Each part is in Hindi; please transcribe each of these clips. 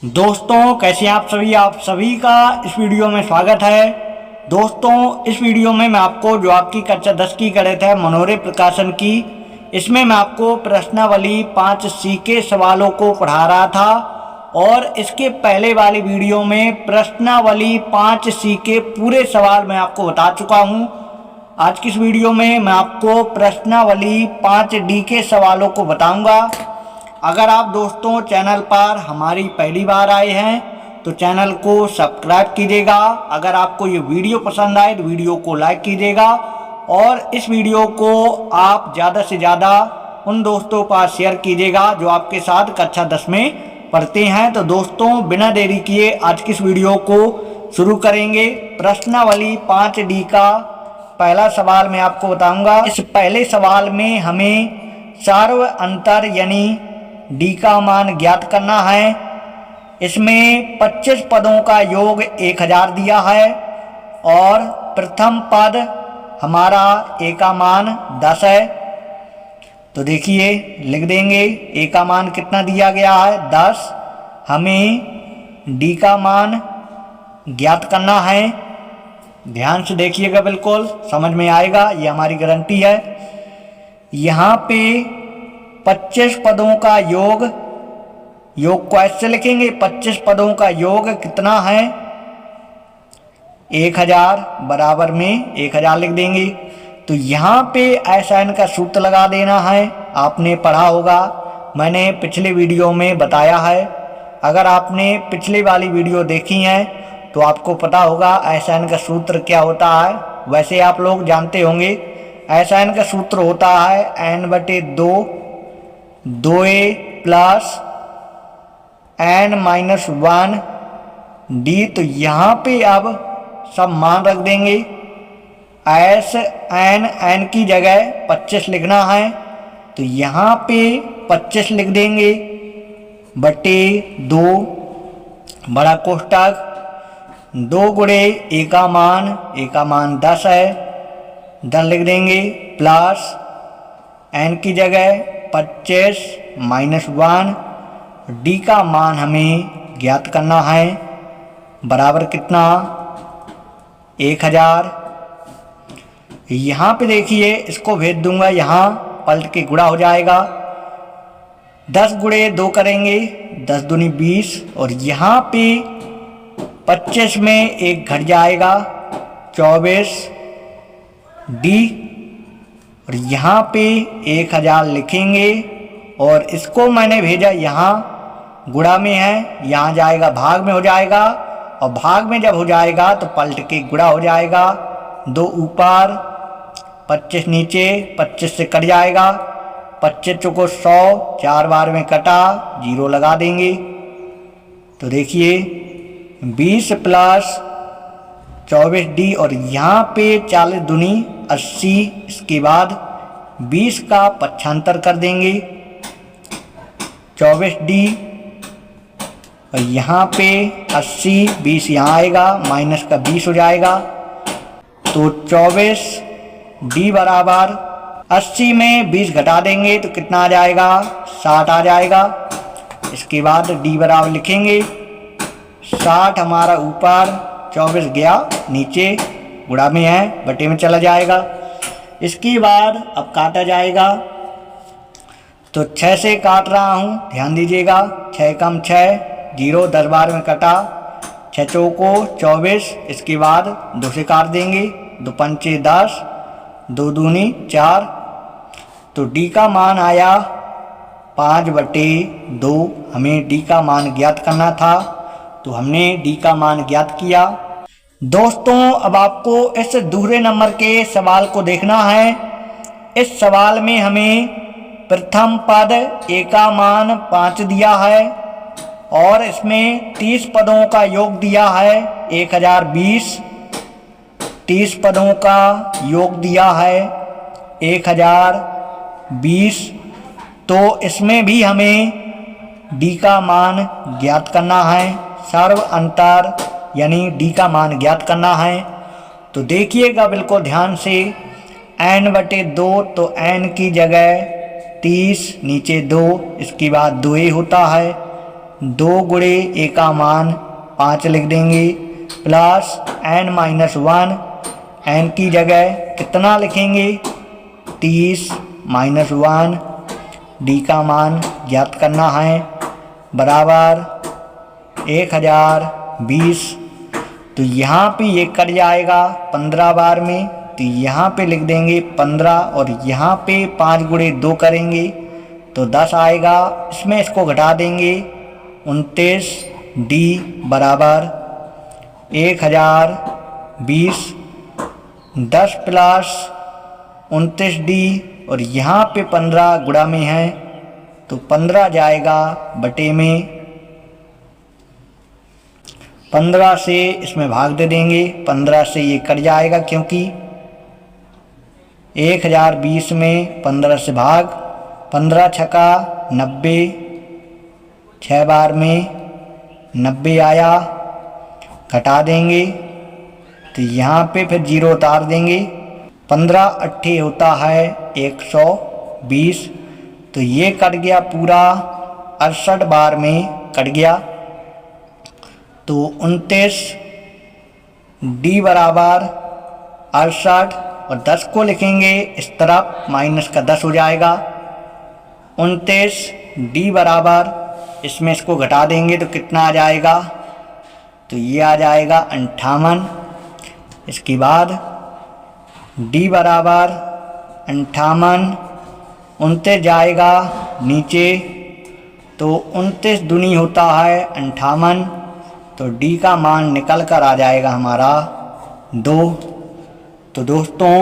दोस्तों कैसे हैं आप सभी का इस वीडियो में स्वागत है। दोस्तों इस वीडियो में मैं आपको जो आपकी कक्षा 10 की गणित है मनोरे प्रकाशन की, इसमें मैं आपको प्रश्नावली 5C के सवालों को पढ़ा रहा था और इसके पहले वाली वीडियो में प्रश्नावली 5C के पूरे सवाल मैं आपको बता चुका हूं। आज की इस वीडियो में मैं आपको प्रश्नावली 5D के सवालों को बताऊंगा। अगर आप दोस्तों चैनल पर हमारी पहली बार आए हैं तो चैनल को सब्सक्राइब कीजिएगा। अगर आपको ये वीडियो पसंद आए तो वीडियो को लाइक कीजिएगा और इस वीडियो को आप ज़्यादा से ज़्यादा उन दोस्तों पर शेयर कीजिएगा जो आपके साथ कक्षा 10 में पढ़ते हैं। तो दोस्तों बिना देरी किए आज की इस वीडियो को शुरू करेंगे। प्रश्नावली 5D का पहला सवाल मैं आपको बताऊंगा। इस पहले सवाल में हमें सार्व अंतर यानी D का मान ज्ञात करना है। इसमें 25 पदों का योग 1000 दिया है और प्रथम पद हमारा A का मान 10 है। तो देखिए लिख देंगे A का मान कितना दिया गया है 10। हमें D का मान ज्ञात करना है। ध्यान से देखिएगा, बिल्कुल समझ में आएगा, ये हमारी गारंटी है। यहाँ पे 25 पदों का योग को ऐसे लिखेंगे, 25 पदों का योग कितना है 1000 बराबर में 1000 लिख देंगे। तो यहाँ पे आसान का सूत्र लगा देना है। आपने पढ़ा होगा, मैंने पिछले वीडियो में बताया है। अगर आपने पिछली वाली वीडियो देखी है तो आपको पता होगा आसान का सूत्र क्या होता है। वैसे आप लोग जानते होंगे आसान का सूत्र होता है n/2 2a plus n-1 d। तो यहाँ पे अब सब मान रख देंगे। n की जगह 25 लिखना है तो यहाँ पे 25 लिख देंगे बटे 2 बड़ा कोष्टक 2 गुणे A का मान 10 है, 10 लिख देंगे प्लस n की जगह 25 -1 D का मान हमें ज्ञात करना है बराबर कितना 1000। यहाँ पे देखिए इसको भेज दूंगा, यहाँ पलट के गुणा हो जाएगा। 10 गुणे 2 करेंगे 10 दूनी 20 और यहाँ पे 25 में 1 घट जाएगा 24 D और यहाँ पे 1000 लिखेंगे और इसको मैंने भेजा यहाँ गुणा में है, यहाँ जाएगा भाग में हो जाएगा और भाग में जब हो जाएगा तो पलट के गुणा हो जाएगा। 2 ऊपर 25 नीचे, 25 से कट जाएगा, 25 चौको 100, 4 बार में कटा 0 लगा देंगे। तो देखिए 20 प्लस 24D और यहाँ पे 40 दूनी 80, इसके बाद 20 का पक्षांतर कर देंगे 24D और यहाँ पे 80, 20 यहाँ आएगा माइनस का 20 हो जाएगा। तो 24D बराबर 80 में 20 घटा देंगे तो कितना आ जाएगा 60 आ जाएगा। इसके बाद D बराबर लिखेंगे 60 हमारा ऊपर 24 गया नीचे, गुणा में है बटे में चला जाएगा। इसके बाद अब काटा जाएगा तो 6 से काट रहा हूँ, ध्यान दीजिएगा। 6 कम 6 0, 10 बार में कटा, 6 चौको 24, इसके बाद 2 से काट देंगे, 2 पंचे 10, 2 दूनी 4। तो D का मान आया 5/2। हमें D का मान ज्ञात करना था तो हमने D का मान ज्ञात किया। दोस्तों अब आपको इस दूसरे नंबर के सवाल को देखना है। इस सवाल में हमें प्रथम पद A का मान 5 दिया है और इसमें 30 पदों का योग दिया है 1020। 30 पदों का योग दिया है 1020। तो इसमें भी हमें D का मान ज्ञात करना है, सर्व अंतर यानी D का मान ज्ञात करना है। तो देखिएगा बिल्कुल ध्यान से, n/2 तो n की जगह 30 नीचे 2, इसके बाद 2a होता है 2 गुणे ए का मान 5 लिख देंगे प्लस n-1, n की जगह कितना लिखेंगे 30 -1, d का मान ज्ञात करना है बराबर 1020। तो यहाँ पे ये कट जाएगा 15 बार में, तो यहाँ पे लिख देंगे 15 और यहाँ पे 5 गुणे 2 करेंगे तो 10 आएगा। इसमें इसको घटा देंगे 29, d बराबर 1020, 10 प्लस 29d और यहाँ पे 15 गुणा में है तो 15 जाएगा बटे में 15 से इसमें भाग दे देंगे, 15 से ये कट जाएगा क्योंकि 1020 में 15 से भाग, 15 छका 90, 6 बार में 90 आया, घटा देंगे तो यहाँ पे फिर 0 उतार देंगे। 15 अट्ठे होता है 120, तो ये कट गया पूरा 68 बार में कट गया। तो 29 d बराबर 68 और 10 को लिखेंगे इस तरफ माइनस का 10 हो जाएगा। 29 d बराबर इसमें इसको घटा देंगे तो कितना आ जाएगा, तो ये आ जाएगा 58। इसके बाद d बराबर 58, 29 जाएगा नीचे तो 29 दूनी होता है 58, तो d का मान निकल कर आ जाएगा हमारा 2। तो दोस्तों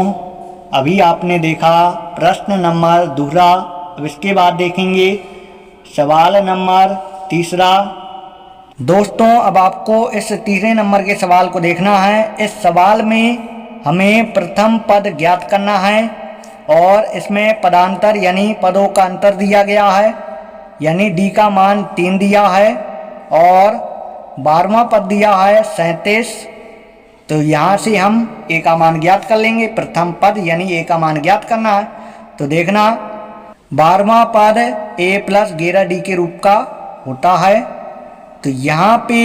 अभी आपने देखा प्रश्न नंबर दूसरा। अब इसके बाद देखेंगे सवाल नंबर तीसरा। दोस्तों अब आपको इस तीसरे नंबर के सवाल को देखना है। इस सवाल में हमें प्रथम पद ज्ञात करना है और इसमें पदांतर यानी पदों का अंतर दिया गया है, यानी d का मान 3 दिया है और 12वां पद दिया है 37। तो यहाँ से हम a का मान ज्ञात कर लेंगे। प्रथम पद यानी a का मान ज्ञात करना है। तो देखना 12वां पद a प्लस 11d के रूप का होता है, तो यहाँ पे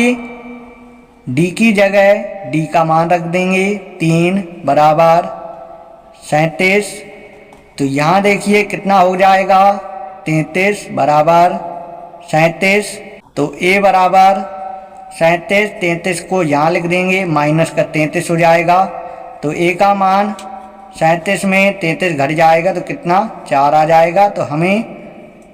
d की जगह d का मान रख देंगे 3 बराबर 37। तो यहाँ देखिए कितना हो जाएगा 33 बराबर 37। तो a बराबर 37, 33 को यहाँ लिख देंगे, माइनस का 33 हो जाएगा। तो a का मान 37 में 33 घट जाएगा तो कितना 4 आ जाएगा। तो हमें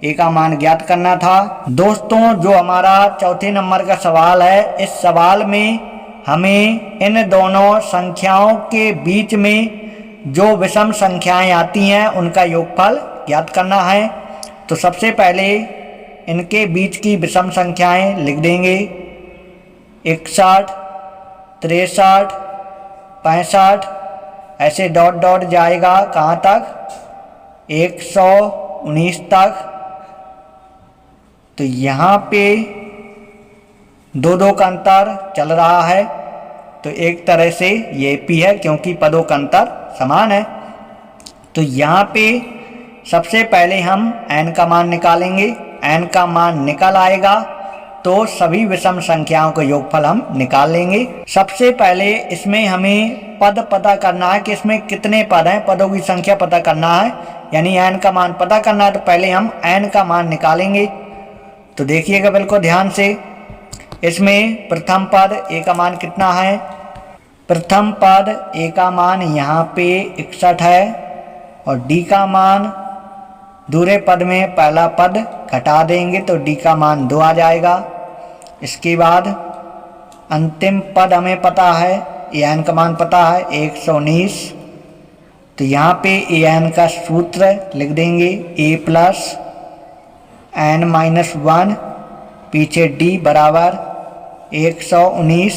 a का मान ज्ञात करना था। दोस्तों जो हमारा चौथे नंबर का सवाल है, इस सवाल में हमें इन दोनों संख्याओं के बीच में जो विषम संख्याएं आती हैं उनका योगफल ज्ञात करना है। तो सबसे पहले इनके बीच की विषम संख्याएं लिख देंगे 61, 63, 65, ऐसे डॉट डॉट जाएगा कहाँ तक 119 तक। तो यहाँ पे 2-2 का अंतर चल रहा है, तो एक तरह से ये भी है क्योंकि पदों का अंतर समान है। तो यहाँ पे सबसे पहले हम n का मान निकालेंगे। n का मान निकल आएगा तो सभी विषम संख्याओं का योगफल हम निकाल लेंगे। सबसे पहले इसमें हमें पद पता करना है कि इसमें कितने पद हैं, पदों की संख्या पता करना है, यानी n का मान पता करना है। तो पहले हम n का मान निकालेंगे। तो देखिएगा बिल्कुल ध्यान से, इसमें प्रथम पद a का मान कितना है, प्रथम पद a का मान यहाँ पे 61 है और d का मान दूसरे पद में पहला पद घटा देंगे तो d का मान 2 आ जाएगा। इसके बाद अंतिम पद हमें पता है, an का मान पता है 119। तो यहाँ पे an का सूत्र लिख देंगे a प्लस n-1, पीछे d बराबर 119।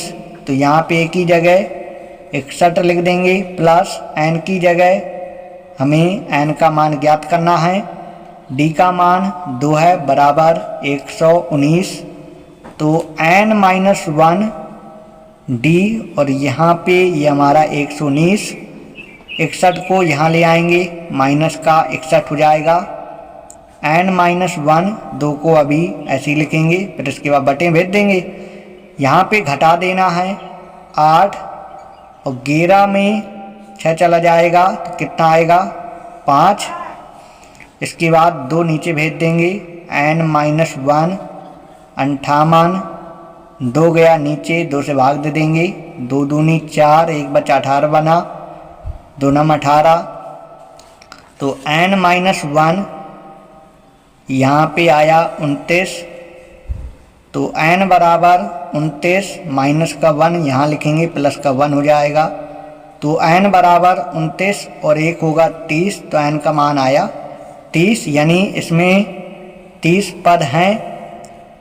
तो यहाँ पे a की जगह 61 लिख देंगे प्लस n की जगह हमें n का मान ज्ञात करना है। d का मान 2 है बराबर 119। तो n-1 d और यहाँ पे ये हमारा 119, 61 को यहाँ ले आएंगे, माइनस का 61 हो जाएगा। n-1, 2 को अभी ऐसे ही लिखेंगे, फिर इसके बाद बटे भेज देंगे। यहाँ पे घटा देना है 8 और 11 में 6 चला जाएगा तो कितना आएगा 5। इसके बाद 2 नीचे भेज देंगे, n-1 58, 2 गया नीचे, 2 से भाग दे देंगे, 2 दूनी 4, 1 बचा 18 बना, 2 नम 18। तो n-1 यहाँ पे आया 29, तो n बराबर 29 माइनस का 1 यहाँ लिखेंगे, प्लस का 1 हो जाएगा। तो n बराबर 29 और 1 होगा 30, तो n का मान आया 30, यानी इसमें 30 पद हैं।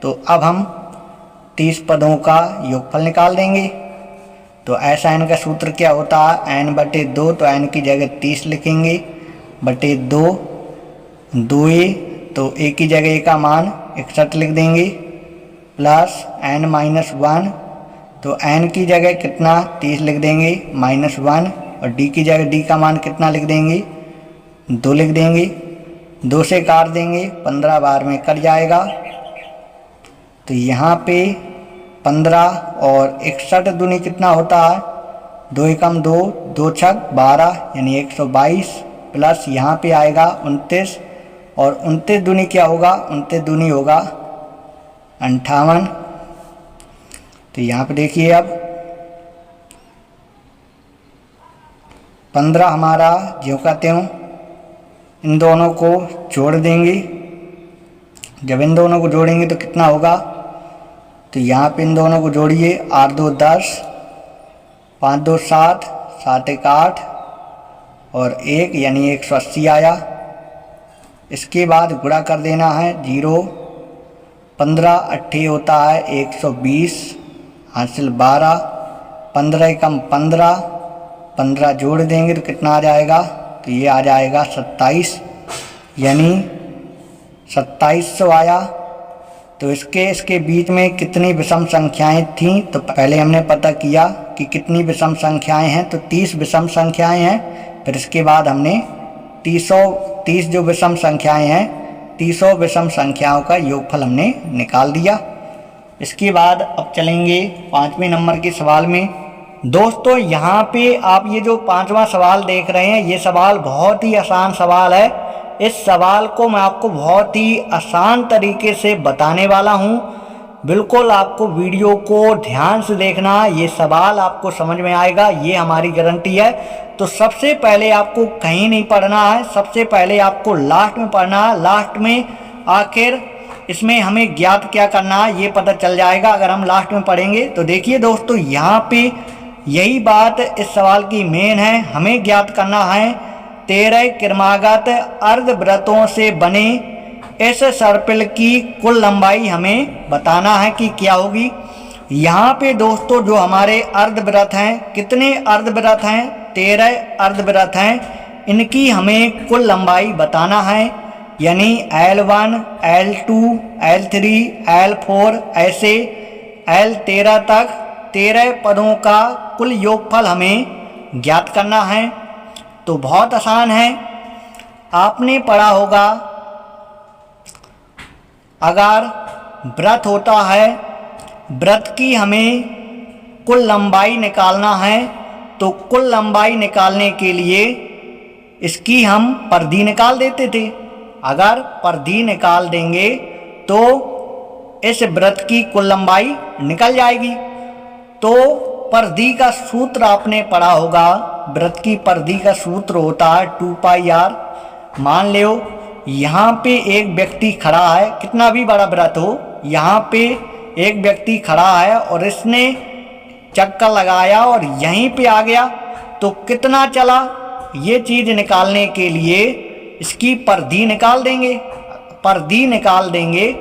तो अब हम 30 पदों का योगफल निकाल देंगे। तो ऐसा n का सूत्र क्या होता है, n/2, तो n की जगह 30 लिखेंगे, बटे 2, 2a, तो a की जगह a का मान 61 लिख देंगे, प्लस n-1, तो n की जगह कितना 30 लिख देंगे, -1, और d की जगह d का मान कितना लिख देंगे 2 लिख देंगे, 2 से काट देंगे, 15 बार में कट जाएगा। तो यहाँ पे 15 और 61 दूनी कितना होता है, 2 एकम 2, 2 छक 12, यानी 122, प्लस यहाँ पे आएगा 29, और 29 दूनी क्या होगा, 29 दूनी होगा 58। तो यहाँ पे देखिए अब 15 हमारा ज्यों का त्यों, इन दोनों को जोड़ देंगे। जब इन दोनों को जोड़ेंगे तो कितना होगा, तो यहाँ पे इन दोनों को जोड़िए, 8 2 10, 5 2 7, 7 1 8 और 1, यानी 180 आया। इसके बाद गुणा कर देना है 0, 15 8 होता है 120, हासिल 12, 15 एकम 15, 15 जोड़ देंगे तो कितना आ जाएगा, तो ये आ जाएगा 27, यानी 2700 आया। तो इसके बीच में कितनी विषम संख्याएं थीं, तो पहले हमने पता किया कि कितनी विषम संख्याएं हैं, तो 30 विषम संख्याएं हैं। फिर इसके बाद हमने 30 जो विषम संख्याएं हैं, 30 विषम संख्याओं का योगफल हमने निकाल दिया। इसके बाद अब चलेंगे 5वें नंबर के सवाल में। दोस्तों यहाँ पे आप ये जो 5वां सवाल देख रहे हैं, ये सवाल बहुत ही आसान सवाल है। इस सवाल को मैं आपको बहुत ही आसान तरीके से बताने वाला हूँ। बिल्कुल आपको वीडियो को ध्यान से देखना, ये सवाल आपको समझ में आएगा, ये हमारी गारंटी है। तो सबसे पहले आपको कहीं नहीं पढ़ना है, सबसे पहले आपको लास्ट में पढ़ना है। लास्ट में आखिर इसमें हमें ज्ञात क्या करना है ये पता चल जाएगा अगर हम लास्ट में पढ़ेंगे। तो देखिए दोस्तों, यहाँ पे यही बात इस सवाल की मेन है। हमें ज्ञात करना है 13 क्रमागत अर्धवृत्तों से बने इस सर्पिल की कुल लंबाई हमें बताना है कि क्या होगी। यहाँ पे दोस्तों जो हमारे अर्धवृत्त हैं, कितने अर्धवृत्त हैं, 13 अर्धवृत्त हैं, इनकी हमें कुल लंबाई बताना है। यानी L1, L2, L3, L4 ऐसे L13 तक 13 पदों का कुल योगफल हमें ज्ञात करना है। तो बहुत आसान है। आपने पढ़ा होगा, अगर वृत्त होता है, वृत्त की हमें कुल लंबाई निकालना है, तो कुल लंबाई निकालने के लिए इसकी हम परिधि निकाल देते थे। अगर परिधि निकाल देंगे तो इस वृत्त की कुल लंबाई निकल जाएगी। तो परिधि का सूत्र आपने पढ़ा होगा, वृत्त की परिधि का सूत्र होता है 2πr। मान लो यहाँ पे एक व्यक्ति खड़ा है, कितना भी बड़ा वृत्त हो, यहाँ पे एक व्यक्ति खड़ा है और इसने चक्कर लगाया और यहीं पे आ गया, तो कितना चला, ये चीज़ निकालने के लिए इसकी परिधि निकाल देंगे। परिधि निकाल देंगे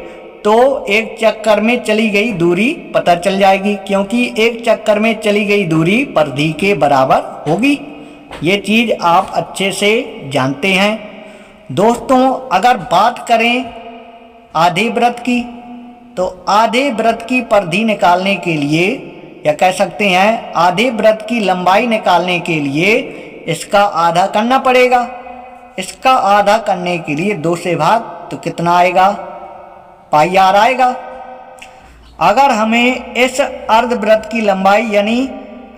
तो एक चक्कर में चली गई दूरी पता चल जाएगी, क्योंकि एक चक्कर में चली गई दूरी परिधि के बराबर होगी। ये चीज़ आप अच्छे से जानते हैं। दोस्तों अगर बात करें आधे वृत्त की, तो आधे वृत्त की परिधि निकालने के लिए, या कह सकते हैं आधे वृत्त की लंबाई निकालने के लिए इसका आधा करना पड़ेगा। इसका आधा करने के लिए 2 से भाग तो कितना आएगा, पाई आर आएगा। अगर हमें इस अर्धवृत्त की लंबाई यानी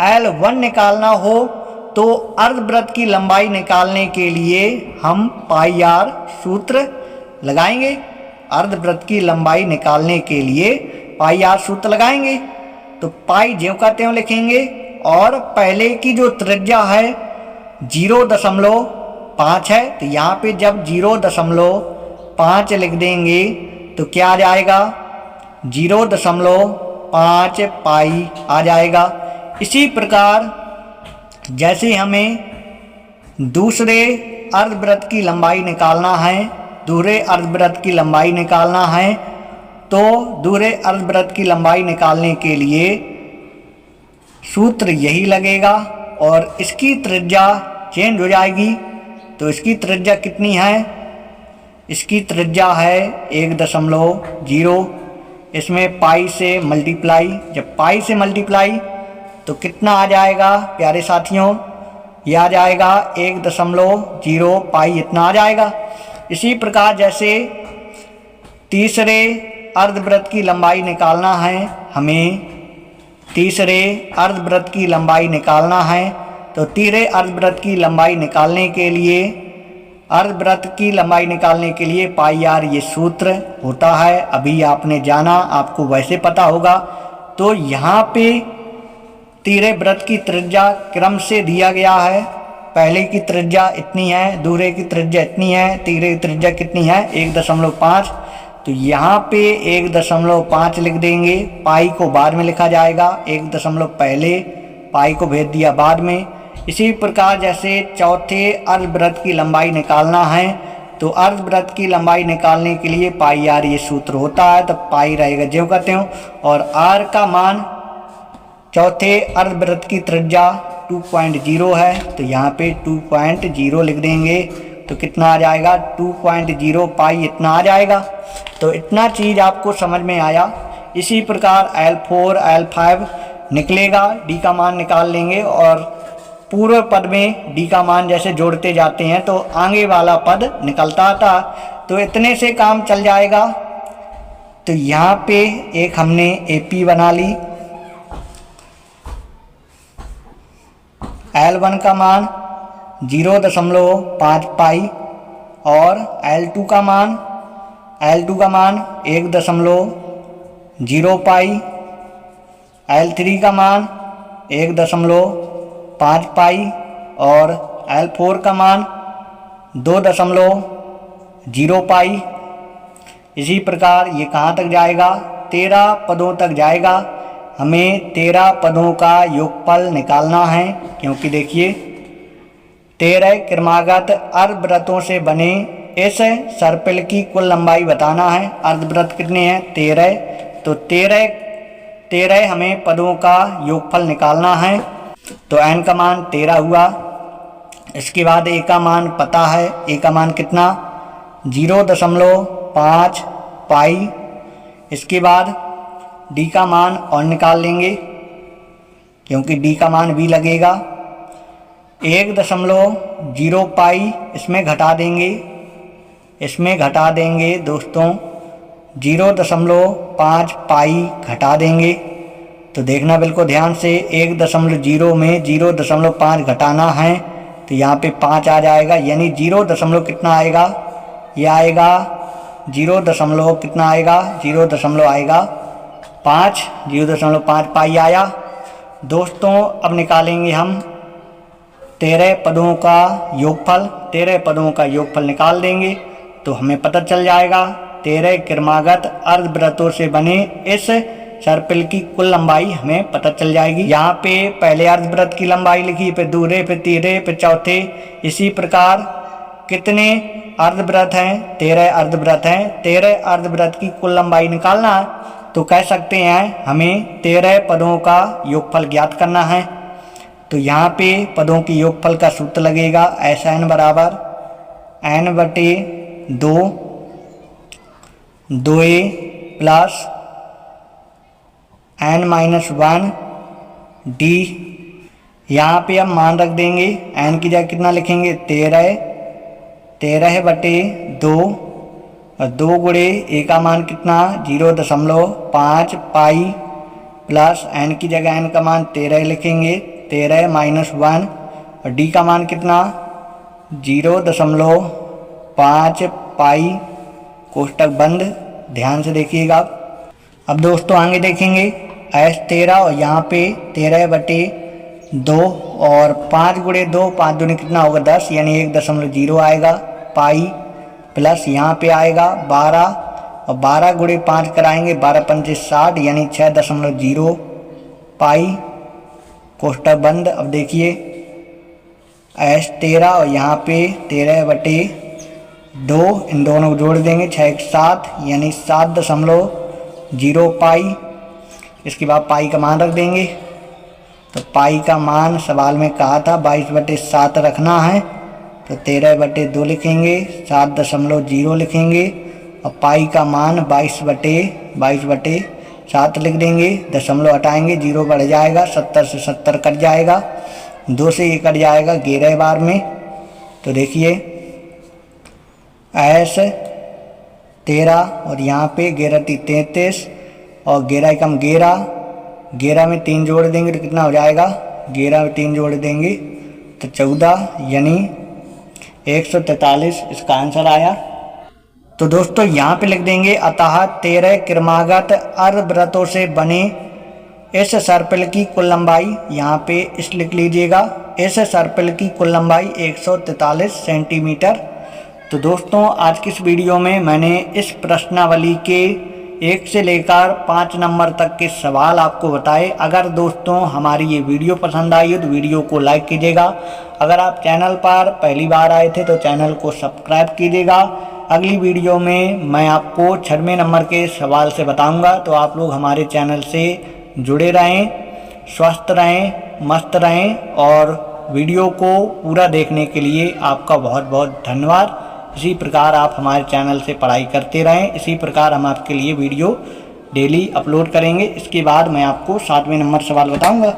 L1 निकालना हो तो अर्धवृत्त की लंबाई निकालने के लिए हम पाई आर सूत्र लगाएंगे। अर्धवृत्त की लंबाई निकालने के लिए पाई आर सूत्र लगाएंगे। तो पाई ज्यों का त्यों लिखेंगे और पहले की जो त्रिज्या है 0.5 है, तो यहाँ पे जब 0.5 लिख देंगे तो क्या आ जाएगा, 0.5 पाई आ जाएगा। इसी प्रकार जैसे हमें दूसरे अर्धवृत्त की लंबाई निकालना है, दूसरे अर्धवृत्त की लंबाई निकालना है, तो दूसरे अर्धवृत्त की लंबाई निकालने के लिए सूत्र यही लगेगा और इसकी त्रिज्या चेंज हो जाएगी। तो इसकी त्रिज्या कितनी है, इसकी त्रिज्या है 1.0। इसमें पाई से मल्टीप्लाई, जब पाई से मल्टीप्लाई तो कितना आ जाएगा प्यारे साथियों, यह आ जाएगा 1.0 पाई, इतना आ जाएगा। इसी प्रकार जैसे तीसरे अर्धवृत्त की लंबाई निकालना है, हमें तीसरे अर्धवृत्त की लंबाई निकालना है, तो तीसरे अर्धवृत्त की लंबाई निकालने के लिए, अर्धवृत्त की लंबाई निकालने के लिए पाई आर ये सूत्र होता है। अभी आपने जाना, आपको वैसे पता होगा। तो यहाँ पे तीसरे वृत्त की त्रिज्या क्रम से दिया गया है, पहले की त्रिज्या इतनी है, दूसरे की त्रिज्या इतनी है, तीसरे की त्रिज्या कितनी है 1.5। तो यहाँ पे 1.5 लिख देंगे, पाई को बाद में लिखा जाएगा, 1 पहले, पाई को भेज दिया बाद में। इसी प्रकार जैसे चौथे अर्धवृत्त की लंबाई निकालना है, तो अर्धवृत्त की लंबाई निकालने के लिए पाई आर ये सूत्र होता है, तो पाई रहेगा ज्यों का त्यों, और आर का मान चौथे अर्धवृत्त की त्रिज्या 2.0 है, तो यहाँ पे 2.0 लिख देंगे, तो कितना आ जाएगा 2.0 पाई, इतना आ जाएगा। तो इतना चीज़ आपको समझ में आया। इसी प्रकार L4 L5 निकलेगा, डी का मान निकाल लेंगे और पूर्व पद में डी का मान जैसे जोड़ते जाते हैं तो आगे वाला पद निकलता आता, तो इतने से काम चल जाएगा। तो यहाँ पे एक हमने AP बना ली, L1 का मान 0.5 पाई और L2 का मान 1.0 पाई, L3 का मान 1.5 पाई और L4 का मान 2.0 पाई। इसी प्रकार ये कहाँ तक जाएगा, 13 पदों तक जाएगा। हमें 13 पदों का योगफल निकालना है, क्योंकि देखिए 13 क्रमागत अर्धवृत्तों से बने इस सर्पिल की कुल लंबाई बताना है। अर्धवृत्त कितने हैं 13, तो 13 हमें पदों का योगफल निकालना है। तो n का मान 13 हुआ। इसके बाद a का मान पता है, a का मान कितना 0.5 पाई। इसके बाद d का मान और निकाल लेंगे, क्योंकि d का मान भी लगेगा 1.0 पाई, इसमें घटा देंगे दोस्तों 0.5 पाई घटा देंगे। तो देखना बिल्कुल ध्यान से, 1.0 में 0.5 घटाना है तो यहाँ पे 5 आ जाएगा, यानी 0. कितना आएगा, यह आएगा 0. कितना आएगा 0. आएगा 5, 0.5 पाई आया। दोस्तों अब निकालेंगे हम 13 पदों का योगफल। 13 पदों का योगफल निकाल देंगे तो हमें पता चल जाएगा 13 क्रमागत अर्धवृत्तों से बने इस सर्पिल की कुल लंबाई हमें पता चल जाएगी। यहाँ पे पहले अर्धवृत्त की लंबाई लिखी, फिर दूसरे, फिर तीसरे, फिर चौथे। इसी प्रकार कितने अर्धवृत्त हैं, 13 अर्धवृत्त हैं। 13 अर्धवृत्त की कुल लंबाई निकालना है तो कह सकते हैं हमें 13 पदों का योगफल ज्ञात करना है। तो यहाँ पे पदों की योगफल का सूत्र लगेगा SN बराबर n/2 2a plus n-1 d। यहाँ पे हम मान रख देंगे, n की जगह कितना लिखेंगे 13/2 और 2 गुणे ए का मान कितना 0.5 पाई प्लस एन की जगह एन का मान 13 लिखेंगे, 13 माइनस 1 और डी का मान कितना 0.5 पाई, कोष्टक बंद। ध्यान से देखिएगा। अब दोस्तों आगे देखेंगे S13 और यहाँ पे 13/2 और 5 गुणे 2, 5 दूनी कितना होगा 10 यानी 1.0 आएगा पाई प्लस यहाँ पे आएगा 12 और 12 गुणे 5 कराएंगे 12 पंचे 60 यानी 6.0 पाई, कोष्टक बंद। अब देखिए S13 और यहाँ पे 13/2 इन दोनों को जोड़ देंगे 6 1 7 यानी 7.0 पाई। इसके बाद पाई का मान रख देंगे। तो पाई का मान सवाल में कहा था 22/7 रखना है, तो 13/2 लिखेंगे, 7.0 लिखेंगे और पाई का मान 22/7 लिख देंगे। दशमलव हटाएंगे 0 बढ़ जाएगा, 70 से 70 कट जाएगा, 2 से ये कट जाएगा 11 बार में। तो देखिए S13 और यहाँ पे 11×33 और 11×11, 11 में 3 जोड़ देंगे तो कितना हो जाएगा 11 में 3 जोड़ देंगे तो 14 यानी 143 इसका आंसर आया। तो दोस्तों यहाँ पे लिख देंगे अतः 13 क्रमागत अर्धवृत्तों से बने इस सर्पिल की कुल लंबाई, यहाँ पे इस लिख लीजिएगा, इस सर्पिल की कुल लंबाई 143 सेंटीमीटर। तो दोस्तों आज की इस वीडियो में मैंने इस प्रश्नावली के 1 से लेकर 5 नंबर तक के सवाल आपको बताए। अगर दोस्तों हमारी ये वीडियो पसंद आई हो तो वीडियो को लाइक कीजिएगा। अगर आप चैनल पर पहली बार आए थे तो चैनल को सब्सक्राइब कीजिएगा। अगली वीडियो में मैं आपको 6वें नंबर के सवाल से बताऊंगा। तो आप लोग हमारे चैनल से जुड़े रहें, स्वस्थ रहें, मस्त रहें और वीडियो को पूरा देखने के लिए आपका बहुत बहुत धन्यवाद। इसी प्रकार आप हमारे चैनल से पढ़ाई करते रहें। इसी प्रकार हम आपके लिए वीडियो डेली अपलोड करेंगे। इसके बाद मैं आपको 7वें नंबर सवाल बताऊंगा।